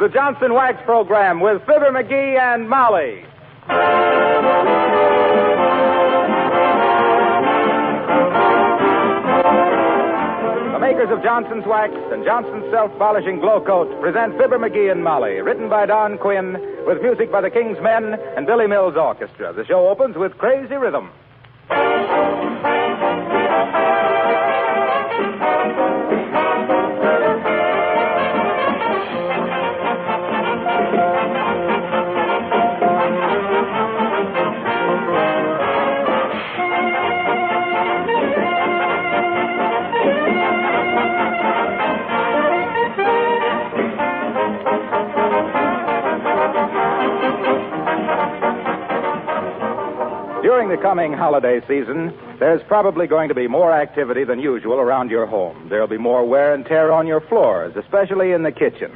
the Johnson Wax Program with Fibber McGee and Molly. The makers of Johnson's Wax and Johnson's Self-Polishing Glow Coat present Fibber McGee and Molly, written by Don Quinn, with music by the King's Men and Billy Mills Orchestra. The show opens with Crazy Rhythm. During the coming holiday season, there's probably going to be more activity than usual around your home. There'll be more wear and tear on your floors, especially in the kitchen.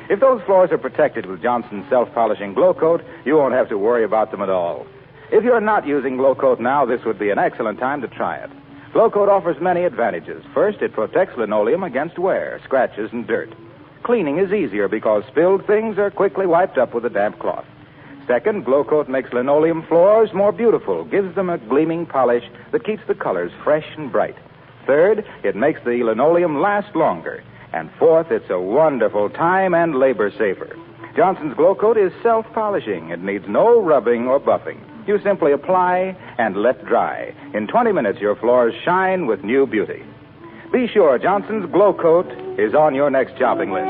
If those floors are protected with Johnson's Self-Polishing Glow Coat, you won't have to worry about them at all. If you're not using Glow Coat now, this would be an excellent time to try it. Glow Coat offers many advantages. First, it protects linoleum against wear, scratches, and dirt. Cleaning is easier because spilled things are quickly wiped up with a damp cloth. Second, Glow Coat makes linoleum floors more beautiful, gives them a gleaming polish that keeps the colors fresh and bright. Third, it makes the linoleum last longer. And fourth, it's a wonderful time and labor saver. Johnson's Glow Coat is self-polishing. It needs no rubbing or buffing. You simply apply and let dry. In 20 minutes, your floors shine with new beauty. Be sure Johnson's Glow Coat is on your next shopping list.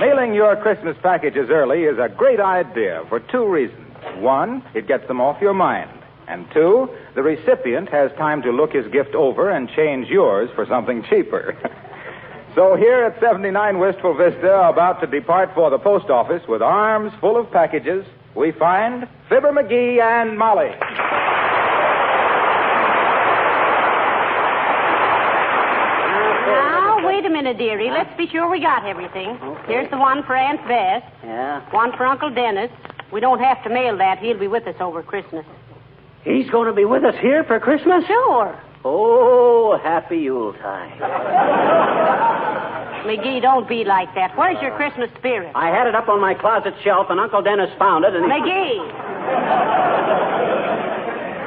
Mailing your Christmas packages early is a great idea for two reasons. One, it gets them off your mind. And two, the recipient has time to look his gift over and change yours for something cheaper. So here at 79 Wistful Vista, about to depart for the post office with arms full of packages, we find Fibber McGee and Molly. Wait a minute, dearie. Let's be sure we got everything. Okay. Here's the one for Aunt Bess. Yeah. One for Uncle Dennis. We don't have to mail that. He'll be with us over Christmas. He's going to be with us here for Christmas? Sure. Oh, happy Yuletide. McGee, don't be like that. Where's your Christmas spirit? I had it up on my closet shelf, and Uncle Dennis found it, and McGee!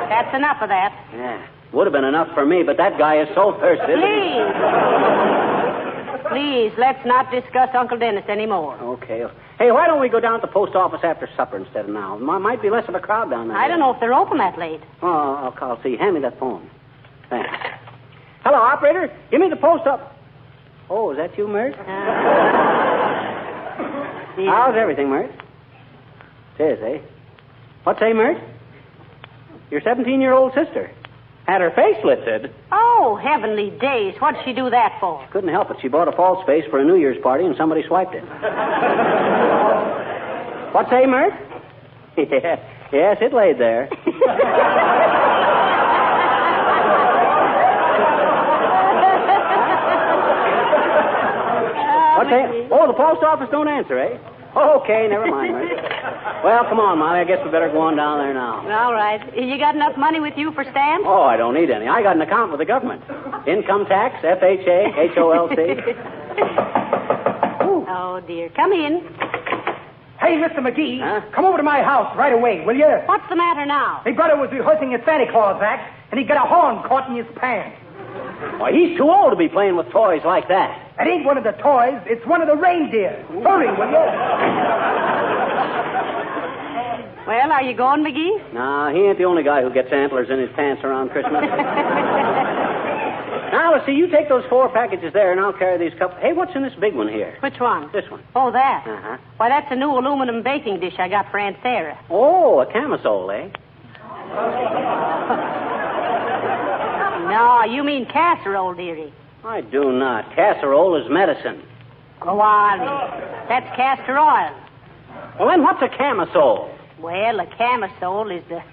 That's enough of that. Yeah. Would have been enough for me, but that guy is so thirsty. Please, let's not discuss Uncle Dennis anymore. Okay. Hey, why don't we go down to the post office after supper instead of now? Might be less of a crowd down there. I don't know if they're open that late. Oh, I'll call. See, hand me that phone. Thanks. Hello, operator. Give me the post up. Oh, is that you, Mert? How's everything, Mert? It is, eh? What's say, Mert? Your 17-year-old sister. Had her face lifted. Oh, heavenly days. What'd she do that for? Couldn't help it. She bought a false face for a New Year's party, and somebody swiped it. What say, Mert? Yes, it laid there. What say? Oh, the post office don't answer, eh? Okay, never mind, Mert. Well, come on, Molly. I guess we better go on down there now. All right. You got enough money with you for stamps? Oh, I don't need any. I got an account with the government. Income tax, FHA, HOLC. Oh, dear. Come in. Hey, Mr. McGee, Huh? come over to my house right away, will you? What's the matter now? My brother was rehearsing his Santa Claus act, and he got a horn caught in his pants. Why, he's too old to be playing with toys like that. It ain't one of the toys, it's one of the reindeer. Hurry, will you? Well, are you going, McGee? No, he ain't the only guy who gets antlers in his pants around Christmas. Now, let's see, you take those 4 packages there, and I'll carry these couple. Hey, what's in this big one here? Which one? This one. Oh, that. Uh-huh. Why, that's a new aluminum baking dish I got for Aunt Sarah. Oh, a camisole, eh? No, you mean casserole, dearie. I do not. Casserole is medicine. Go on. That's castor oil. Well, then what's a camisole? Well, a camisole is a...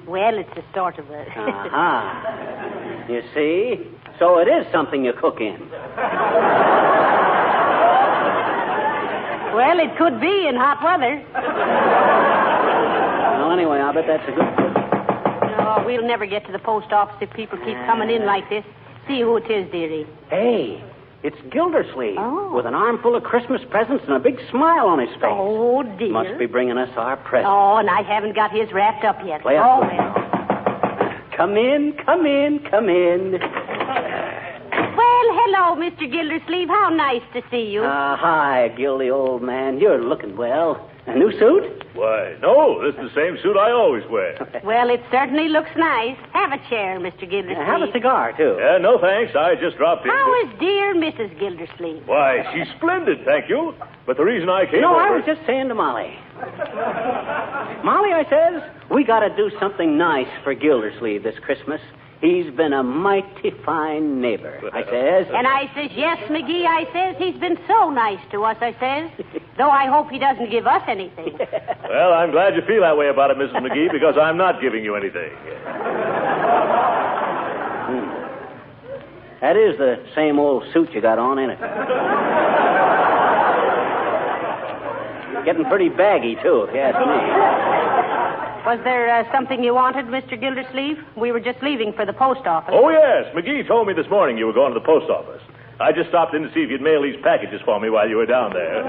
Well, it's a sort of a... Uh-huh. You see? So it is something you cook in. Well, it could be in hot weather. Well, anyway, I bet that's a good... Oh, we'll never get to the post office if people keep coming in like this. See who it is, dearie. Hey, it's Gildersleeve. Oh. With an armful of Christmas presents and a big smile on his face. Oh, dear. Must be bringing us our presents. Oh, and I haven't got his wrapped up yet. Play oh, up. well. Come in, come in, come in. Well, hello, Mr. Gildersleeve. How nice to see you. Hi, Gildy, old man. You're looking well. A new suit? Why, no, this is the same suit I always wear. Well, it certainly looks nice. Have a chair, Mr. Gildersleeve. Have a cigar, too. No, thanks. I just dropped in. How is dear Mrs. Gildersleeve? Why, she's splendid, thank you. But the reason I came No, over... I was just saying to Molly. Molly, I says, we got to do something nice for Gildersleeve this Christmas. He's been a mighty fine neighbor, I says. And I says, yes, McGee, I says, he's been so nice to us, I says. Though I hope he doesn't give us anything. Well, I'm glad you feel that way about it, Mrs. McGee, because I'm not giving you anything. That is the same old suit you got on, ain't it? Getting pretty baggy, too, if you ask me. Was there something you wanted, Mr. Gildersleeve? We were just leaving for the post office. Oh, yes. McGee told me this morning you were going to the post office. I just stopped in to see if you'd mail these packages for me while you were down there.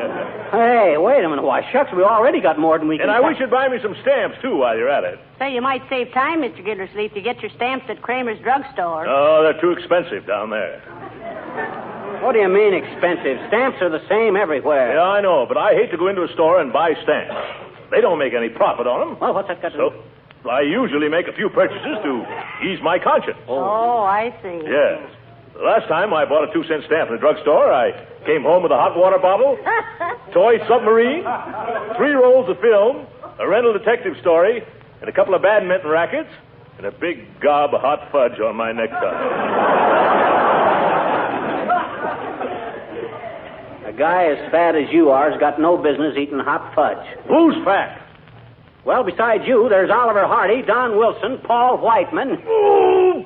Hey, wait a minute. Why, shucks, we already got more than we can... And I wish you'd buy me some stamps, too, while you're at it. Say, you might save time, Mr. Gildersleeve, to get your stamps at Kramer's drugstore. Oh, they're too expensive down there. What do you mean expensive? Stamps are the same everywhere. Yeah, I know, but I hate to go into a store and buy stamps. They don't make any profit on them. Well, what's that got to do? So, I usually make a few purchases to ease my conscience. Oh, I see. Yes. The last time I bought a 2-cent stamp in a drugstore, I came home with a hot water bottle, toy submarine, 3 rolls of film, a rental detective story, and a couple of badminton rackets, and a big gob of hot fudge on my necktie. A guy as fat as you are's got no business eating hot fudge. Who's fat? Well, besides you, there's Oliver Hardy, Don Wilson, Paul Whiteman. Ooh!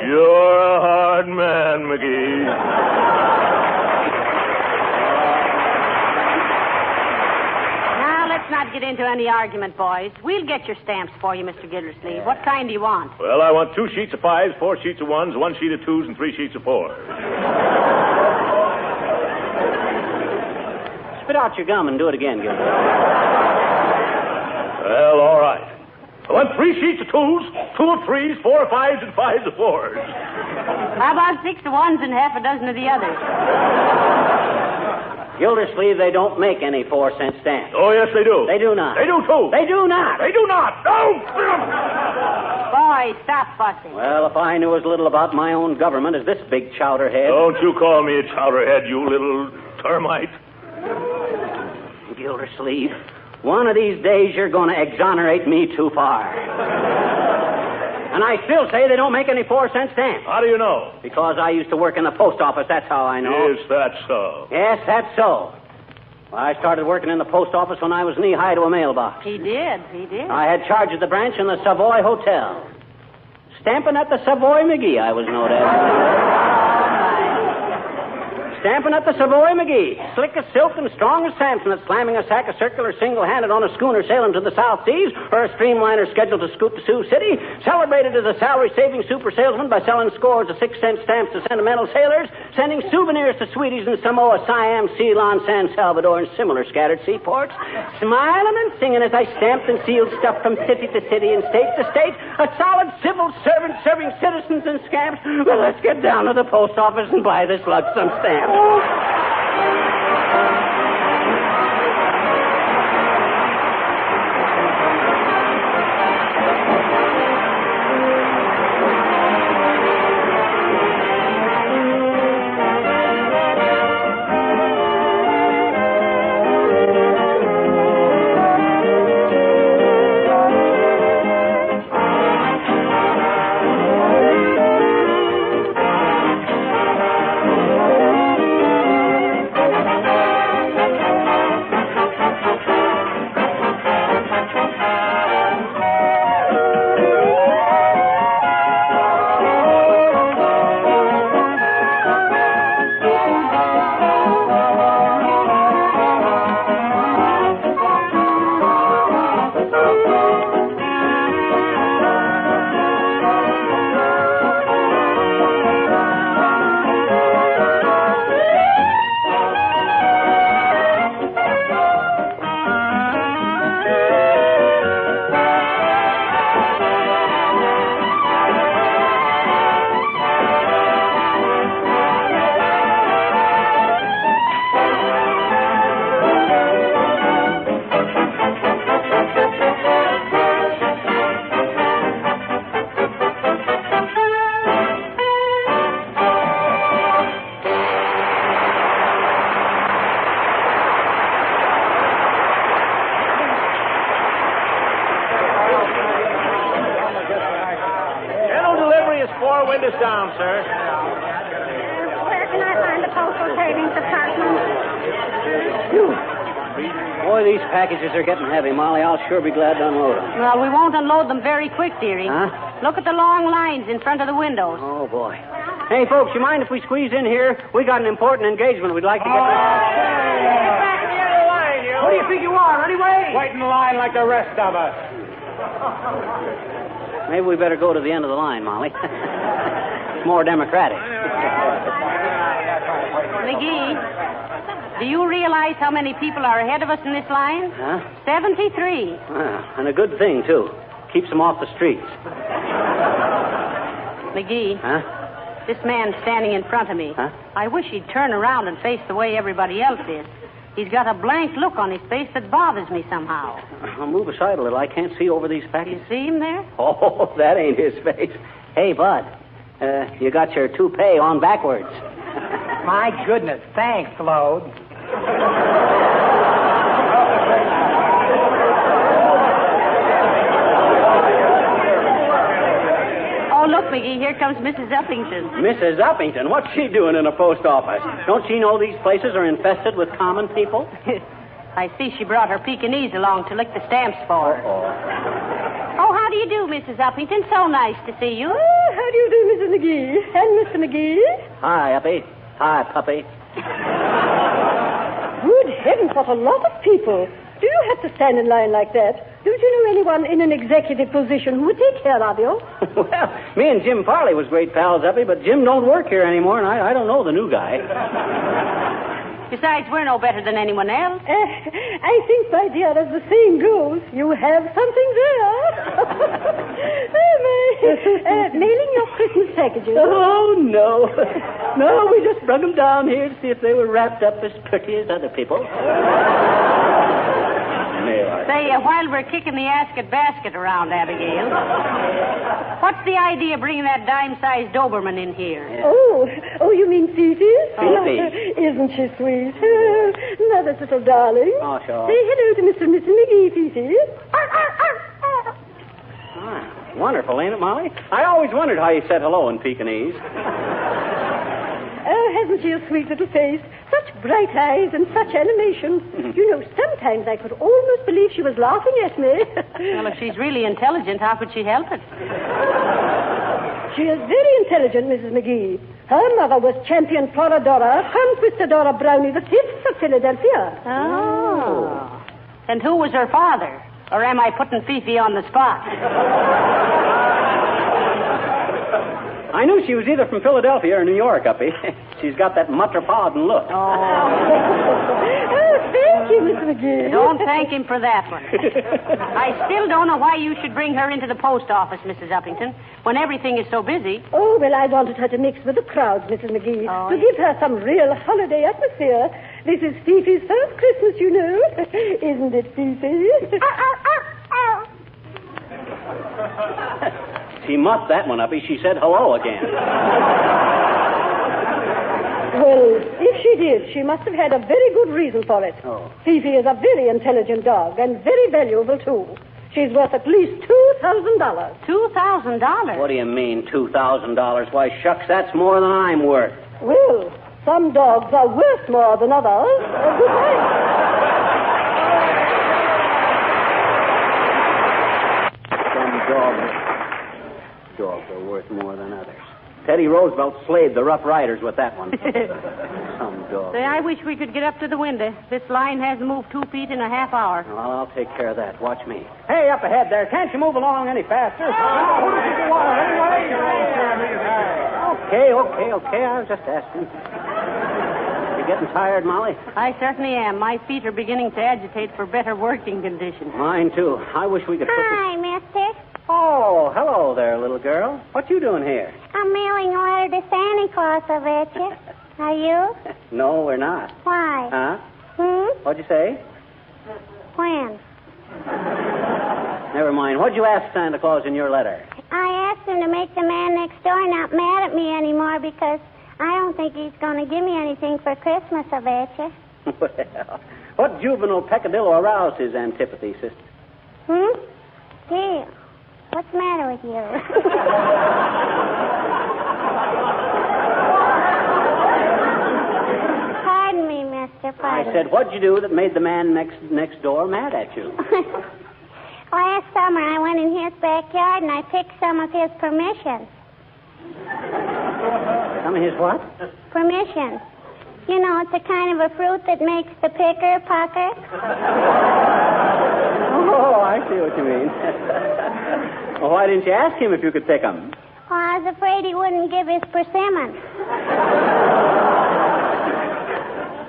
You're a hard man, McGee. Now, let's not get into any argument, boys. We'll get your stamps for you, Mr. Gildersleeve. What kind do you want? Well, I want 2 sheets of 5s, 4 sheets of 1s, 1 sheet of 2s, and 3 sheets of 4s. Spit out your gum and do it again, Gilbert. Well, all right. I want 3 sheets of 2s, 2 of 3s, 4 of 5s, and 5s of 4s. How about 6 of 1s and half a dozen of the others? Gildersleeve, they don't make any 4-cent stamps. Oh, yes, they do. They do not. They do, too. They do not. They do not. No! Boys, stop fussing. Well, if I knew as little about my own government as this big chowderhead. Don't you call me a chowderhead, you little termite. Gildersleeve, one of these days you're going to exonerate me too far. And I still say they don't make any 4-cent stamps. How do you know? Because I used to work in the post office, that's how I know. Is that so? Yes, that's so. Well, I started working in the post office when I was knee-high to a mailbox. He did. I had charge of the branch in the Savoy Hotel. Stamping at the Savoy McGee, I was known as. Stamping at the Savoy McGee, slick as silk and strong as Samson at slamming a sack of circular single-handed on a schooner sailing to the South Seas or a streamliner scheduled to scoot to Sioux City, celebrated as a salary-saving super salesman by selling scores of 6-cent stamps to sentimental sailors, sending souvenirs to sweeties in Samoa, Siam, Ceylon, San Salvador, and similar scattered seaports, smiling and singing as I stamped and sealed stuff from city to city and state to state, a solid civil servant serving citizens and scamps. Well, let's get down to the post office and buy this lug some stamps. write this down, sir. Where can I find the postal savings department? Boy, these packages are getting heavy, Molly. I'll sure be glad to unload them. Well, we won't unload them very quick, dearie. Huh? Look at the long lines in front of the windows. Oh, boy. Hey, folks, you mind if we squeeze in here? We got an important engagement we'd like to get to. Who do you think you are, anyway? Wait in line like the rest of us. Maybe we better go to the end of the line, Molly. It's more democratic. McGee, do you realize how many people are ahead of us in this line? Huh? 73. And a good thing, too. Keeps them off the streets. McGee. Huh? This man standing in front of me. Huh? I wish he'd turn around and face the way everybody else is. He's got a blank look on his face that bothers me somehow. I'll move aside a little. I can't see over these packages. You see him there? Oh, that ain't his face. Hey, Bud, you got your toupee on backwards. My goodness. Thanks, Lode. Oh, look, McGee, here comes Mrs. Uppington. Mrs. Uppington? What's she doing in a post office? Don't she know these places are infested with common people? I see she brought her Pekingese along to lick the stamps for her. Oh, how do you do, Mrs. Uppington? So nice to see you. Oh, how do you do, Mrs. McGee? And Mr. McGee? Hi, Uppy. Hi, puppy. Good heavens, what a lot of people. Do you have to stand in line like that? Don't you know anyone in an executive position who would take care of you? Well, me and Jim Farley was great pals, Uppy, but Jim don't work here anymore, and I don't know the new guy. Besides, we're no better than anyone else. I think, my dear, as the saying goes, you have something there. Mailing your Christmas packages. Oh, no. No, we just brought them down here to see if they were wrapped up as pretty as other people. Say, while we're kicking the basket around, Abigail, what's the idea of bringing that dime-sized Doberman in here? Yeah. Oh, you mean Fifi? Fifi. Isn't she sweet? Mother's little darling. Oh, sure. Say hello to Mr. and Mrs. McGee, Fifi. Wonderful, ain't it, Molly? I always wondered how you said hello in Pekingese. Oh, hasn't she a sweet little face? Such bright eyes and such animation. You know, sometimes I could almost believe she was laughing at me. Well, if she's really intelligent, how could she help it? She is very intelligent, Mrs. McGee. Her mother was champion Floradora, Conquistadora Brownie the Fifth of Philadelphia. Oh. And who was her father? Or am I putting Fifi on the spot? I knew she was either from Philadelphia or New York, Uppy. She's got that metropolitan look. Oh, thank you, Mr. McGee. Don't thank him for that one. I still don't know why you should bring her into the post office, Mrs. Uppington, when everything is so busy. Oh, well, I wanted her to mix with the crowds, Mrs. McGee, to give her some real holiday atmosphere. This is Fifi's first Christmas, you know. Isn't it, Fifi? She muffed that one, Uppy. She said hello again. Well, if she did, she must have had a very good reason for it. Oh. Fifi is a very intelligent dog and very valuable, too. She's worth at least $2,000. $2,000? What do you mean, $2,000? Why, shucks, that's more than I'm worth. Well, some dogs are worth more than others. Good night. Dogs are worth more than others. Teddy Roosevelt slayed the Rough Riders with that one. Some dog. Say, I wish we could get up to the window. This line hasn't moved 2 feet in a half hour. Well, I'll take care of that. Watch me. Hey, up ahead there. Can't you move along any faster? Okay. I was just asking. You getting tired, Molly? I certainly am. My feet are beginning to agitate for better working conditions. Mine, too. I wish we could put this... Hi, mister. Oh, hello there, little girl. What you doing here? I'm mailing a letter to Santa Claus, I bet you. Are you? No, we're not. Why? Huh? What'd you say? When? Never mind. What'd you ask Santa Claus in your letter? I asked him to make the man next door not mad at me anymore because I don't think he's going to give me anything for Christmas, I bet you. Well, what juvenile peccadillo aroused his antipathy, sister? Gee, what's the matter with you? Pardon me, mister. Pardon. I said, what'd you do that made the man next door mad at you? Last summer, I went in his backyard and I picked some of his permissions. Some of his what? Permissions. You know, it's a kind of a fruit that makes the picker pucker. Oh, I see what you mean. Well, why didn't you ask him if you could pick them? Oh, I was afraid he wouldn't give his persimmon.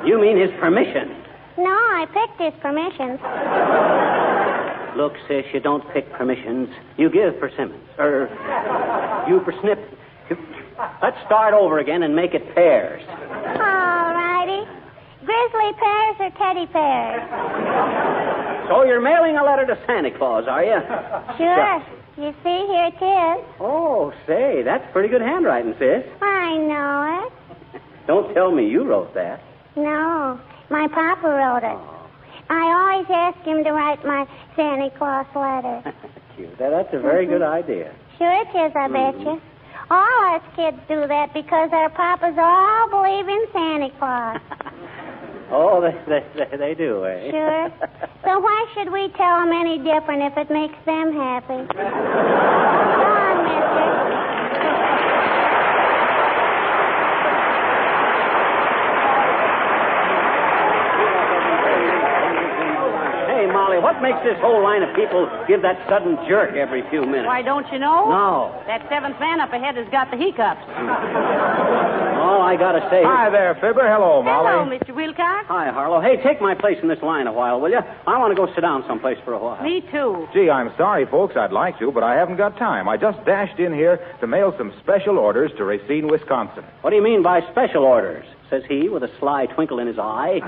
You mean his permission? No, I picked his permissions. Look, sis, you don't pick permissions. You give persimmons. You persnip. Let's start over again and make it pears. All righty. Grizzly pears or teddy pears? So you're mailing a letter to Santa Claus, are you? Sure. You see, here it is. Oh, say, that's pretty good handwriting, sis. I know it. Don't tell me you wrote that. No, my papa wrote it. I always ask him to write my Santa Claus letter. Cute. That's a very good idea. Sure it is, I bet you. All us kids do that because our papas all believe in Santa Claus. Oh, they do, eh? Sure. So why should we tell them any different if it makes them happy? Come on, mister. Hey, Molly, what makes this whole line of people give that sudden jerk every few minutes? Why, don't you know? No. That seventh man up ahead has got the hiccups. All I gotta say is... Hi there, Fibber. Hello, Molly. Hello, Mr. Wilcox. Hi, Harlow. Hey, take my place in this line a while, will you? I want to go sit down someplace for a while. Me too. Gee, I'm sorry, folks. I'd like to, but I haven't got time. I just dashed in here to mail some special orders to Racine, Wisconsin. What do you mean by special orders? Says he with a sly twinkle in his eye.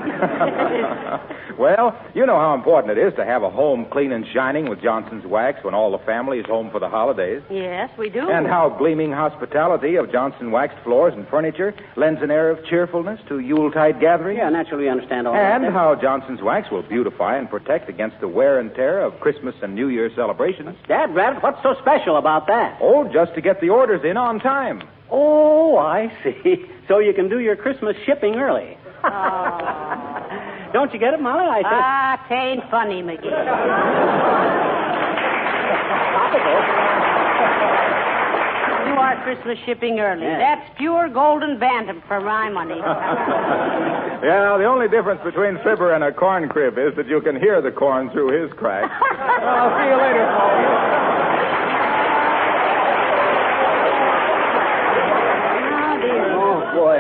Well, you know how important it is to have a home clean and shining with Johnson's Wax when all the family is home for the holidays. Yes, we do. And how gleaming hospitality of Johnson waxed floors and furniture lends an air of cheerfulness to Yuletide gatherings. Yeah, naturally we understand all that. And how Johnson's Wax will beautify and protect against the wear and tear of Christmas and New Year celebrations. Dad, Rabbit, what's so special about that? Oh, just to get the orders in on time. Oh, I see. So you can do your Christmas shipping early. Oh. Don't you get it, Molly? I said... Tain't funny, McGee. You are Christmas shipping early. Yeah. That's pure golden bantam for my money. Yeah, the only difference between Fibber and a corn crib is that you can hear the corn through his crack. I'll see you later, Molly. Boy,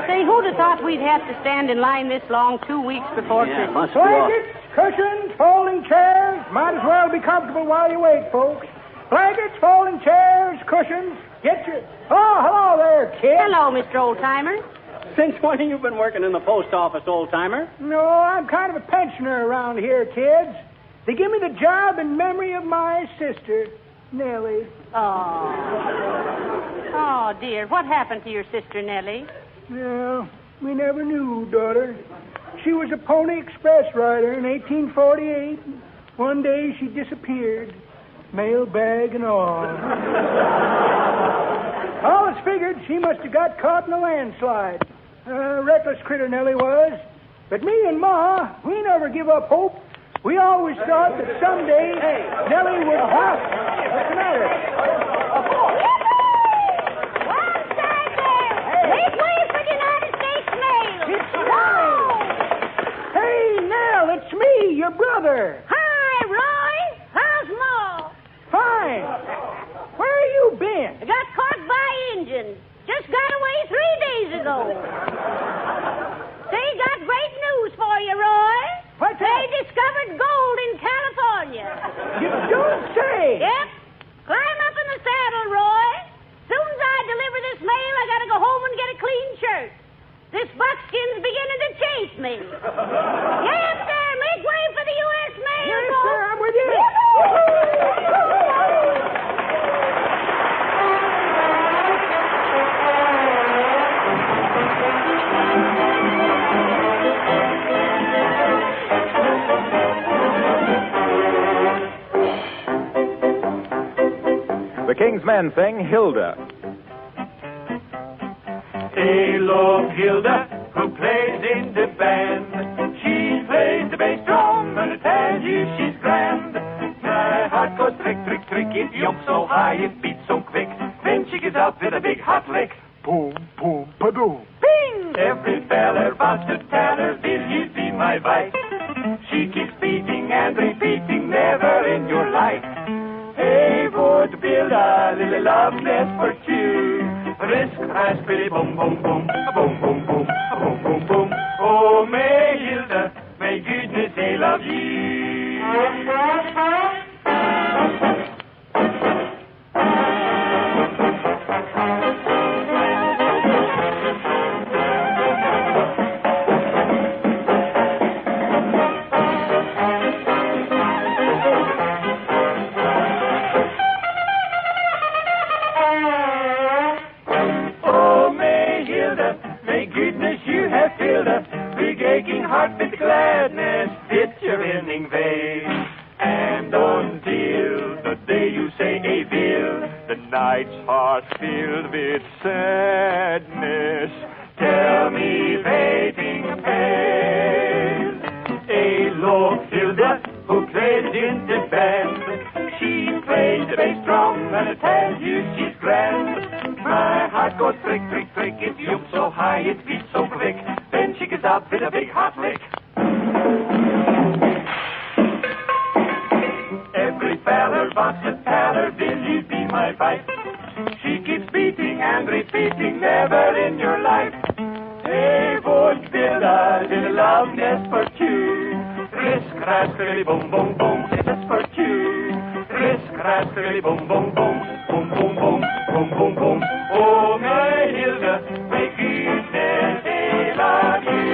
Say, who'd have thought we'd have to stand in line this long 2 weeks before Christmas? must be all... Blankets, cushions, folding chairs. Might as well be comfortable while you wait, folks. Blankets, folding chairs, cushions. Get your... Oh, hello there, kid. Hello, Mr. Oldtimer. Since when have you been working in the post office, old-timer? No, I'm kind of a pensioner around here, kids. They give me the job in memory of my sister, Nellie. Oh, dear. What happened to your sister, Nellie? Well, we never knew, daughter. She was a Pony Express rider in 1848. One day she disappeared, mail bag and all. All it's figured she must have got caught in a landslide. Reckless critter Nellie was. But me and Ma, we never give up hope. We always thought that someday Nellie would... What's the matter? Make way for the United States Mail. It's Nellie. Hey, Nell, it's me, your brother. Hi, Roy. How's Ma? Fine. Where you been? I got caught by Indians. Just got away 3 days ago. They got great news for you, Roy. What's They that? discovered gold in California. You don't say. Yep. Climb up in the saddle, Roy. Soon as I deliver this mail, I gotta go home and get a clean shirt. This buckskin's beginning to chase me. Yes, sir. Make way for the U.S. mail, Yes, folks. sir, I'm with you. The King's Men sing Hilda. They love Hilda, who plays in the band. She plays the bass drum, and I tell you she's grand. My heart goes trick, trick, trick. It jumps so high, it beats so quick. Then she gives out with a big hot lick. Boom, boom, ba-doom. Bing! Every feller wants to tell her, will you be my wife? She keeps beating and repeating, never in your life. Hey, would build a little love nest for two. Risk, raspberry, boom, boom, boom, boom, boom, boom, boom, boom, boom. Oh, may Hilda, may goodness, I love you. Aching heart with gladness, fit your inning vein. And until the day you say a will, the night's heart filled with sadness. Tell me, waiting pale, a low Hilda who plays in the band. She plays the bass drum, and I tell you she's grand. My heart goes prick, prick, prick. It jumps so high, it beats so quick. Then she gets out with a big hot lick. Every feller wants to tell her, will you be my wife? She keeps beating and repeating, never in your life. They would build a little love nest for two. Risk, raspberry, boom, boom, boom, just for two. Risk, raspberry, boom, boom, boom, boom, boom, boom, boom, boom, boom. Oh, my Hilda, my goodness, I love you.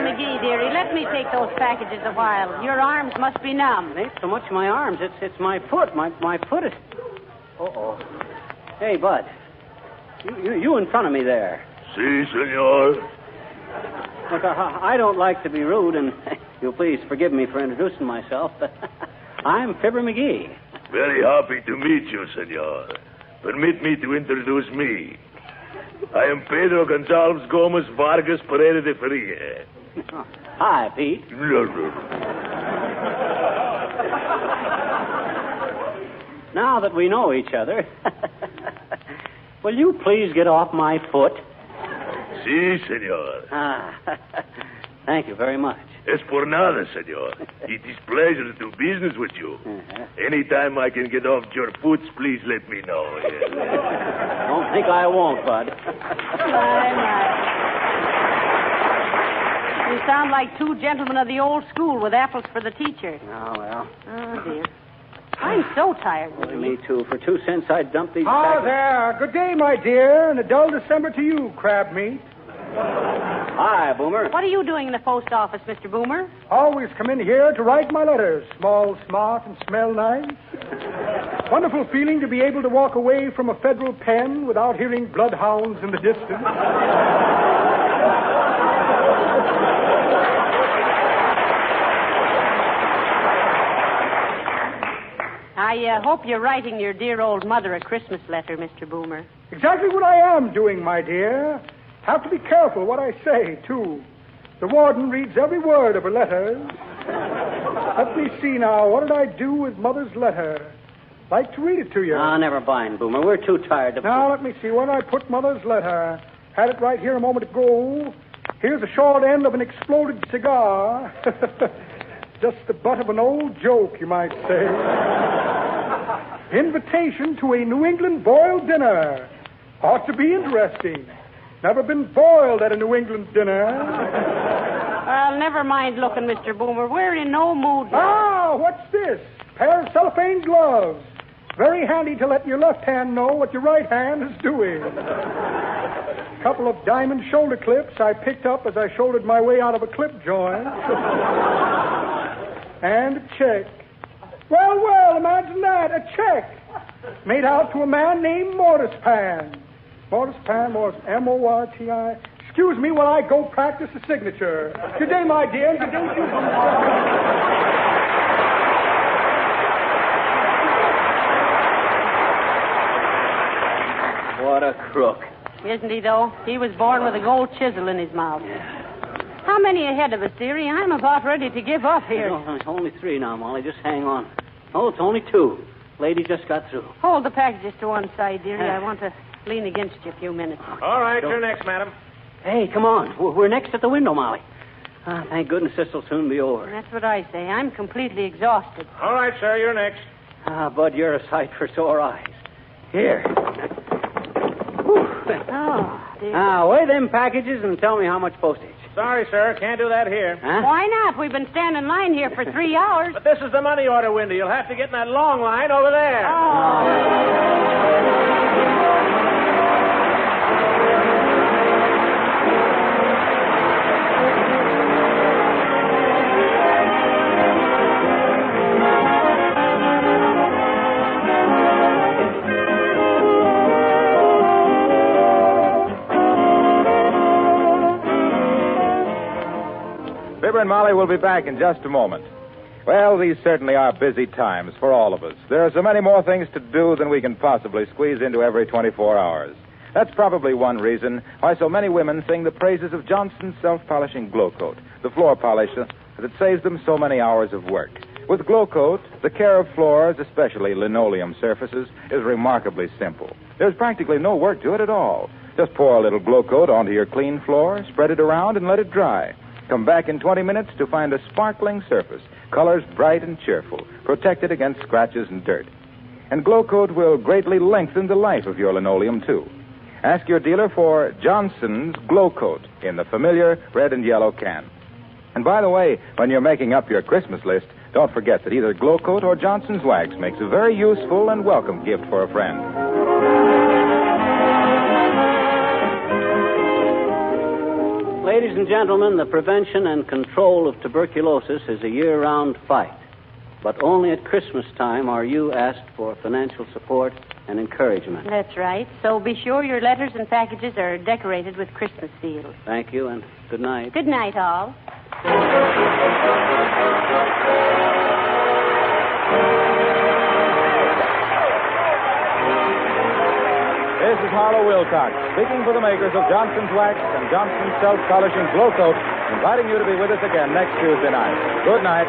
McGee, dearie, let me take those packages a while. Your arms must be numb. It ain't so much my arms. It's my foot. My foot is... Uh-oh. Hey, Bud. You in front of me there. Si, senor. Look, I don't like to be rude, and you'll please forgive me for introducing myself, but I'm Fibber McGee. Very happy to meet you, senor. Permit me to introduce me. I am Pedro Gonzalez Gomez Vargas Pereira de Faria. Hi, Pete. Now that we know each other, will you please get off my foot? Si, senor. Thank you very much. Es por nada, senor. It is pleasure to do business with you. Anytime I can get off your foot, please let me know. Don't think I won't, Bud. My. You sound like two gentlemen of the old school with apples for the teacher. Oh, well. Oh, dear. I'm so tired. Me too. For 2 cents, I'd dump these Ah, packets. there. Good day, my dear, and a dull December to you, crab meat. Hi, Boomer. What are you doing in the post office, Mr. Boomer? Always come in here to write my letters. Small, smart, and smell nice. Wonderful feeling to be able to walk away from a federal pen without hearing bloodhounds in the distance. I hope you're writing your dear old mother a Christmas letter, Mr. Boomer. Exactly what I am doing, my dear. Have to be careful what I say, too. The warden reads every word of her letters. Let me see now. What did I do with Mother's letter? Like to read it to you. Ah, never mind, Boomer. We're too tired to... Now, let me see. Where did I put Mother's letter? Had it right here a moment ago. Here's the short end of an exploded cigar. Just the butt of an old joke, you might say. Invitation to a New England boiled dinner. Ought to be interesting. Never been boiled at a New England dinner. Well, never mind looking, Mr. Boomer. We're in no mood now. Ah, what's this? Pair of cellophane gloves. Very handy to let your left hand know what your right hand is doing. Couple of diamond shoulder clips I picked up as I shouldered my way out of a clip joint. And a check. Well, imagine that. A check. Made out to a man named Mortis Pan. Mortis, M-O-R-T-I. Excuse me while I go practice the signature. Good day, my dear. Good day to you. What a crook. Isn't he, though? He was born with a gold chisel in his mouth. How many ahead of us, dearie? I'm about ready to give up here. No, only 3 now, Molly. Just hang on. Oh, it's only 2. Lady just got through. Hold the packages to one side, dearie. I want to lean against you a few minutes. All right, you're next, madam. Hey, come on. We're next at the window, Molly. Thank goodness this will soon be over. That's what I say. I'm completely exhausted. All right, sir, you're next. Bud, you're a sight for sore eyes. Here. Oh, dear. Now, weigh them packages and tell me how much postage. Sorry, sir, can't do that here. Huh? Why not? We've been standing in line here for 3 hours. But this is the money order window. You'll have to get in that long line over there. Fibber and Molly will be back in just a moment. Well, these certainly are busy times for all of us. There are so many more things to do than we can possibly squeeze into every 24 hours. That's probably one reason why so many women sing the praises of Johnson's self-polishing Glow Coat, the floor polish that saves them so many hours of work. With Glow Coat, the care of floors, especially linoleum surfaces, is remarkably simple. There's practically no work to it at all. Just pour a little Glow Coat onto your clean floor, spread it around, and let it dry. Come back in 20 minutes to find a sparkling surface, colors bright and cheerful, protected against scratches and dirt. And Glow Coat will greatly lengthen the life of your linoleum, too. Ask your dealer for Johnson's Glow Coat in the familiar red and yellow can. And by the way, when you're making up your Christmas list, don't forget that either Glow Coat or Johnson's Wax makes a very useful and welcome gift for a friend. Ladies and gentlemen, the prevention and control of tuberculosis is a year-round fight. But only at Christmas time are you asked for financial support and encouragement. That's right. So be sure your letters and packages are decorated with Christmas seals. Thank you, and good night. Good night, all. This is Harlow Wilcox, speaking for the makers of Johnson's Wax and Johnson's Self-Polishing Glow Coat, inviting you to be with us again next Tuesday night. Good night.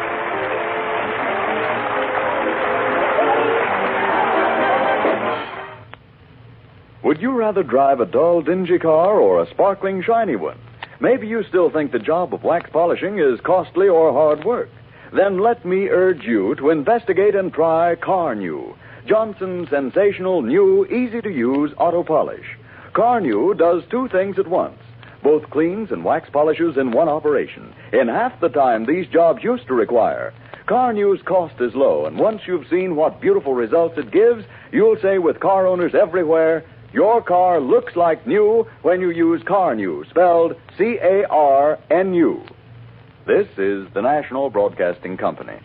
Would you rather drive a dull, dingy car or a sparkling, shiny one? Maybe you still think the job of wax polishing is costly or hard work. Then let me urge you to investigate and try Car New, Johnson's sensational, new, easy-to-use auto polish. Car New does 2 things at once. Both cleans and wax polishes in one operation, in half the time these jobs used to require. Car New's cost is low, and once you've seen what beautiful results it gives, you'll say with car owners everywhere, your car looks like new when you use Car New, spelled C-A-R-N-U. This is the National Broadcasting Company.